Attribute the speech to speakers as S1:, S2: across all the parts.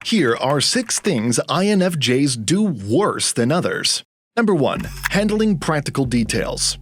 S1: Here are 6 things INFJs do worse than others. Number 1. Handling practical details.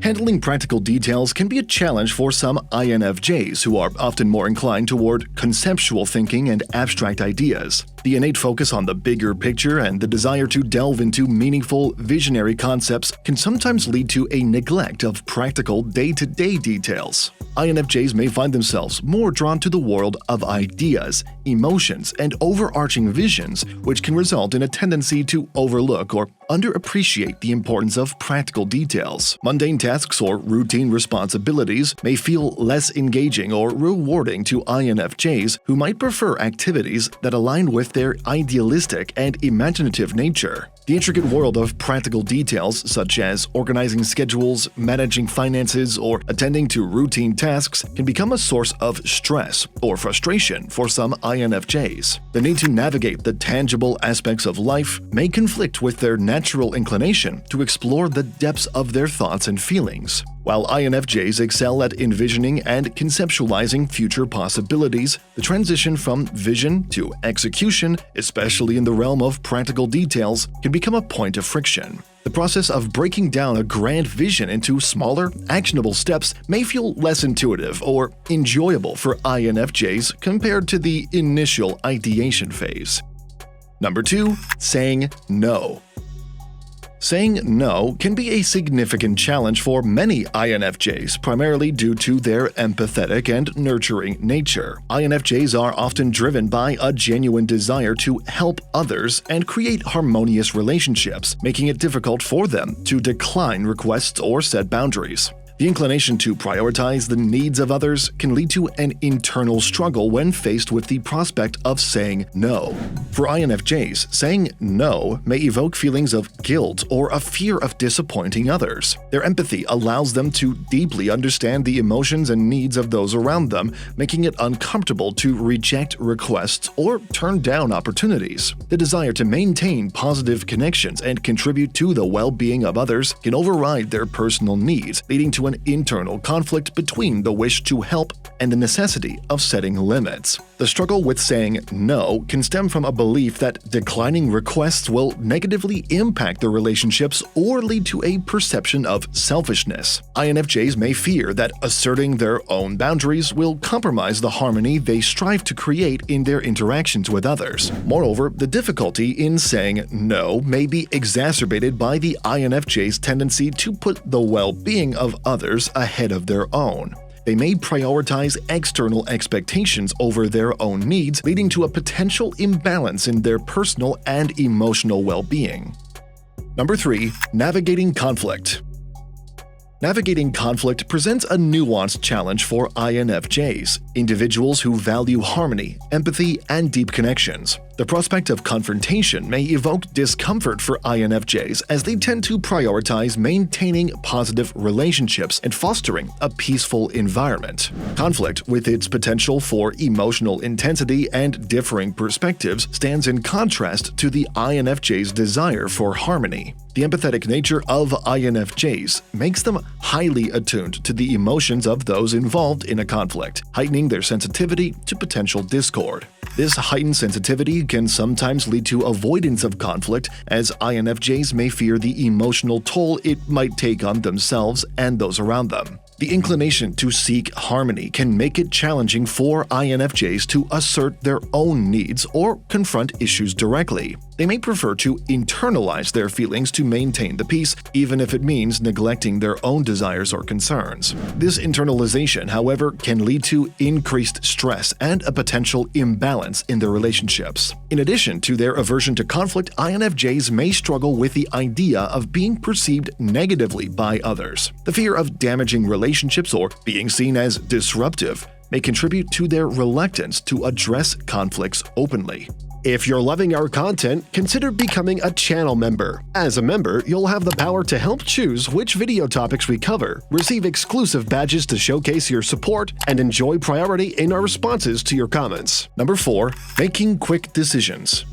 S1: Handling practical details can be a challenge for some INFJs who are often more inclined toward conceptual thinking and abstract ideas. The innate focus on the bigger picture and the desire to delve into meaningful, visionary concepts can sometimes lead to a neglect of practical day-to-day details. INFJs may find themselves more drawn to the world of ideas, emotions, and overarching visions, which can result in a tendency to overlook or underappreciate the importance of practical details. Mundane tasks or routine responsibilities may feel less engaging or rewarding to INFJs who might prefer activities that align with their idealistic and imaginative nature. The intricate world of practical details, such as organizing schedules, managing finances, or attending to routine tasks, can become a source of stress or frustration for some INFJs. The need to navigate the tangible aspects of life may conflict with their natural inclination to explore the depths of their thoughts and feelings. While INFJs excel at envisioning and conceptualizing future possibilities, the transition from vision to execution, especially in the realm of practical details, can become a point of friction. The process of breaking down a grand vision into smaller, actionable steps may feel less intuitive or enjoyable for INFJs compared to the initial ideation phase. Number 2. Saying no. Saying no can be a significant challenge for many INFJs, primarily due to their empathetic and nurturing nature. INFJs are often driven by a genuine desire to help others and create harmonious relationships, making it difficult for them to decline requests or set boundaries. The inclination to prioritize the needs of others can lead to an internal struggle when faced with the prospect of saying no. For INFJs, saying no may evoke feelings of guilt or a fear of disappointing others. Their empathy allows them to deeply understand the emotions and needs of those around them, making it uncomfortable to reject requests or turn down opportunities. The desire to maintain positive connections and contribute to the well-being of others can override their personal needs, leading to an internal conflict between the wish to help and the necessity of setting limits. The struggle with saying no can stem from a belief that declining requests will negatively impact their relationships or lead to a perception of selfishness. INFJs may fear that asserting their own boundaries will compromise the harmony they strive to create in their interactions with others. Moreover, the difficulty in saying no may be exacerbated by the INFJ's tendency to put the well-being of others ahead of their own. They may prioritize external expectations over their own needs, leading to a potential imbalance in their personal and emotional well-being. Number 3. Navigating conflict. Navigating conflict presents a nuanced challenge for INFJs, individuals who value harmony, empathy, and deep connections. The prospect of confrontation may evoke discomfort for INFJs as they tend to prioritize maintaining positive relationships and fostering a peaceful environment. Conflict, with its potential for emotional intensity and differing perspectives, stands in contrast to the INFJ's desire for harmony. The empathetic nature of INFJs makes them highly attuned to the emotions of those involved in a conflict, heightening their sensitivity to potential discord. This heightened sensitivity can sometimes lead to avoidance of conflict, as INFJs may fear the emotional toll it might take on themselves and those around them. The inclination to seek harmony can make it challenging for INFJs to assert their own needs or confront issues directly. They may prefer to internalize their feelings to maintain the peace, even if it means neglecting their own desires or concerns. This internalization, however, can lead to increased stress and a potential imbalance in their relationships. In addition to their aversion to conflict, INFJs may struggle with the idea of being perceived negatively by others. The fear of damaging relationships or being seen as disruptive may contribute to their reluctance to address conflicts openly. If you're loving our content, consider becoming a channel member. As a member, you'll have the power to help choose which video topics we cover, receive exclusive badges to showcase your support, and enjoy priority in our responses to your comments. Number 4. Making quick decisions.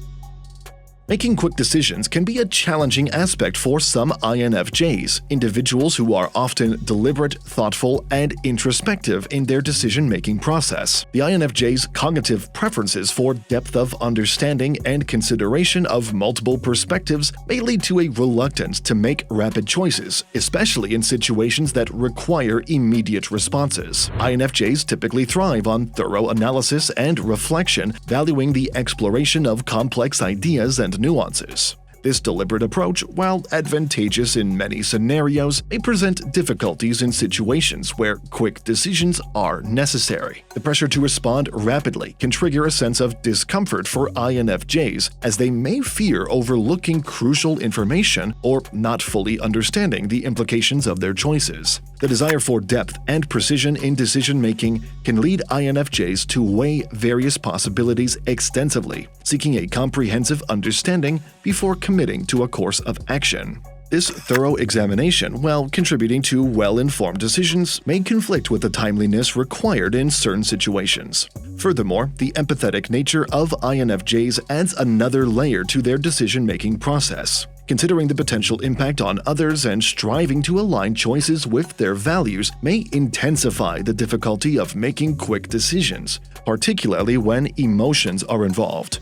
S1: Making quick decisions can be a challenging aspect for some INFJs, individuals who are often deliberate, thoughtful, and introspective in their decision-making process. The INFJ's cognitive preferences for depth of understanding and consideration of multiple perspectives may lead to a reluctance to make rapid choices, especially in situations that require immediate responses. INFJs typically thrive on thorough analysis and reflection, valuing the exploration of complex ideas and nuances. This deliberate approach, while advantageous in many scenarios, may present difficulties in situations where quick decisions are necessary. The pressure to respond rapidly can trigger a sense of discomfort for INFJs, as they may fear overlooking crucial information or not fully understanding the implications of their choices. The desire for depth and precision in decision-making can lead INFJs to weigh various possibilities extensively, seeking a comprehensive understanding before committing to a course of action. This thorough examination, while contributing to well-informed decisions, may conflict with the timeliness required in certain situations. Furthermore, the empathetic nature of INFJs adds another layer to their decision-making process. Considering the potential impact on others and striving to align choices with their values may intensify the difficulty of making quick decisions, particularly when emotions are involved.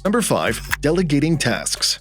S1: Number 5. Delegating tasks.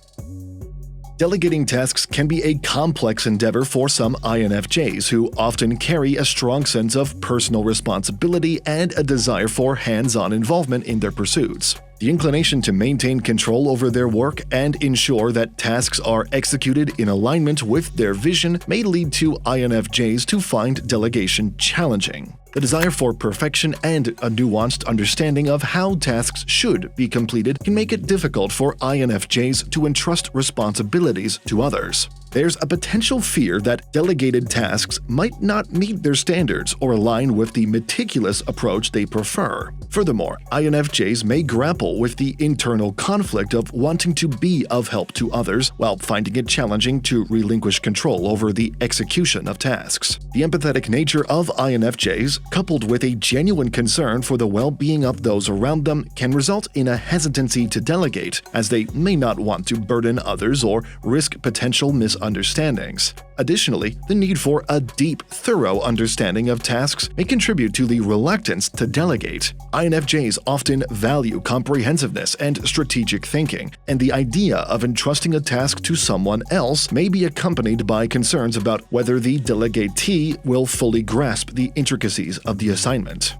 S1: Delegating tasks can be a complex endeavor for some INFJs who often carry a strong sense of personal responsibility and a desire for hands-on involvement in their pursuits. The inclination to maintain control over their work and ensure that tasks are executed in alignment with their vision may lead to INFJs to find delegation challenging. The desire for perfection and a nuanced understanding of how tasks should be completed can make it difficult for INFJs to entrust responsibilities to others. There's a potential fear that delegated tasks might not meet their standards or align with the meticulous approach they prefer. Furthermore, INFJs may grapple with the internal conflict of wanting to be of help to others while finding it challenging to relinquish control over the execution of tasks. The empathetic nature of INFJs, coupled with a genuine concern for the well-being of those around them, can result in a hesitancy to delegate, as they may not want to burden others or risk potential misunderstandings. Additionally, the need for a deep, thorough understanding of tasks may contribute to the reluctance to delegate. INFJs often value comprehensiveness and strategic thinking, and the idea of entrusting a task to someone else may be accompanied by concerns about whether the delegatee will fully grasp the intricacies of the assignment.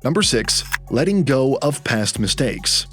S1: Number 6. Letting go of past mistakes.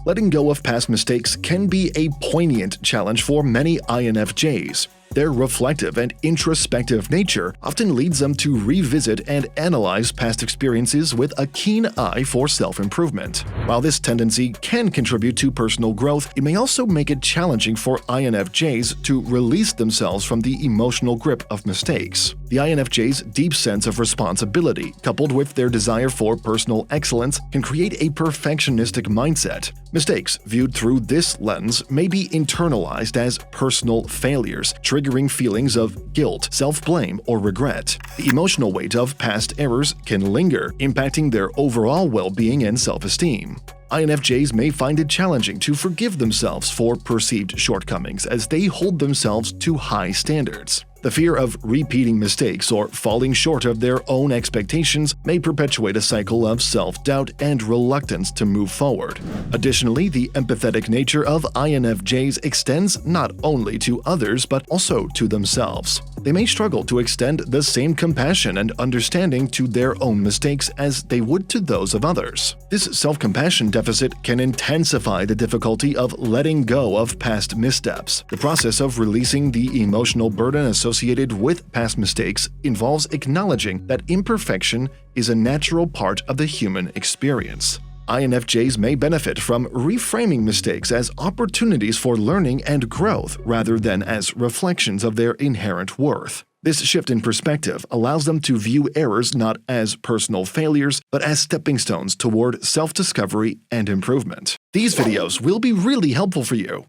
S1: Letting go of past mistakes can be a poignant challenge for many INFJs. Their reflective and introspective nature often leads them to revisit and analyze past experiences with a keen eye for self-improvement. While this tendency can contribute to personal growth, it may also make it challenging for INFJs to release themselves from the emotional grip of mistakes. The INFJ's deep sense of responsibility, coupled with their desire for personal excellence, can create a perfectionistic mindset. Mistakes viewed through this lens may be internalized as personal failures, triggering feelings of guilt, self-blame, or regret. The emotional weight of past errors can linger, impacting their overall well-being and self-esteem. INFJs may find it challenging to forgive themselves for perceived shortcomings as they hold themselves to high standards. The fear of repeating mistakes or falling short of their own expectations may perpetuate a cycle of self-doubt and reluctance to move forward. Additionally, the empathetic nature of INFJs extends not only to others but also to themselves. They may struggle to extend the same compassion and understanding to their own mistakes as they would to those of others. This self-compassion deficit can intensify the difficulty of letting go of past missteps. The process of releasing the emotional burden associated with past mistakes involves acknowledging that imperfection is a natural part of the human experience. INFJs may benefit from reframing mistakes as opportunities for learning and growth rather than as reflections of their inherent worth. This shift in perspective allows them to view errors not as personal failures, but as stepping stones toward self-discovery and improvement. These videos will be really helpful for you.